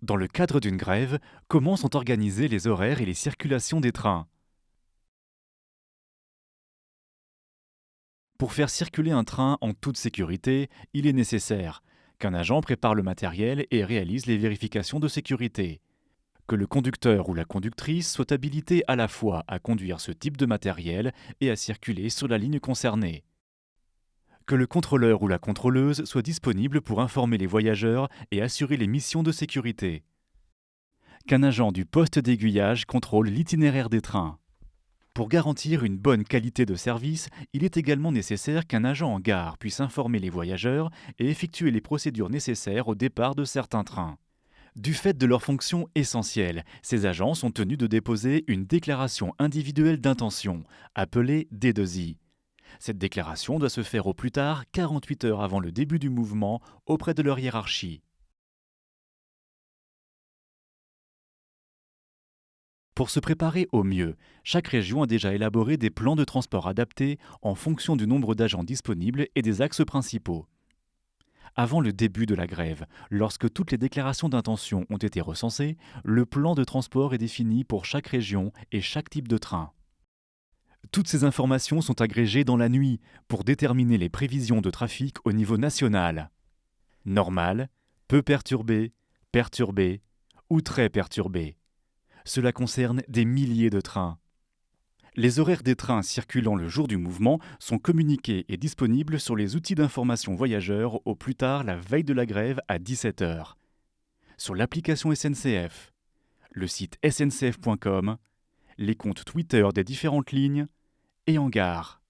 Dans le cadre d'une grève, comment sont organisés les horaires et les circulations des trains? Pour faire circuler un train en toute sécurité, il est nécessaire qu'un agent prépare le matériel et réalise les vérifications de sécurité, que le conducteur ou la conductrice soit habilité à la fois à conduire ce type de matériel et à circuler sur la ligne concernée, que le contrôleur ou la contrôleuse soit disponible pour informer les voyageurs et assurer les missions de sécurité, qu'un agent du poste d'aiguillage contrôle l'itinéraire des trains. Pour garantir une bonne qualité de service, il est également nécessaire qu'un agent en gare puisse informer les voyageurs et effectuer les procédures nécessaires au départ de certains trains. Du fait de leurs fonctions essentielles, ces agents sont tenus de déposer une déclaration individuelle d'intention, appelée D2I. Cette déclaration doit se faire au plus tard 48 heures avant le début du mouvement auprès de leur hiérarchie. Pour se préparer au mieux, chaque région a déjà élaboré des plans de transport adaptés en fonction du nombre d'agents disponibles et des axes principaux. Avant le début de la grève, lorsque toutes les déclarations d'intention ont été recensées, le plan de transport est défini pour chaque région et chaque type de train. Toutes ces informations sont agrégées dans la nuit pour déterminer les prévisions de trafic au niveau national. Normal, peu perturbé, perturbé ou très perturbé. Cela concerne des milliers de trains. Les horaires des trains circulant le jour du mouvement sont communiqués et disponibles sur les outils d'information voyageurs au plus tard la veille de la grève à 17 heures. Sur l'application SNCF, le site sncf.com, les comptes Twitter des différentes lignes et en gare.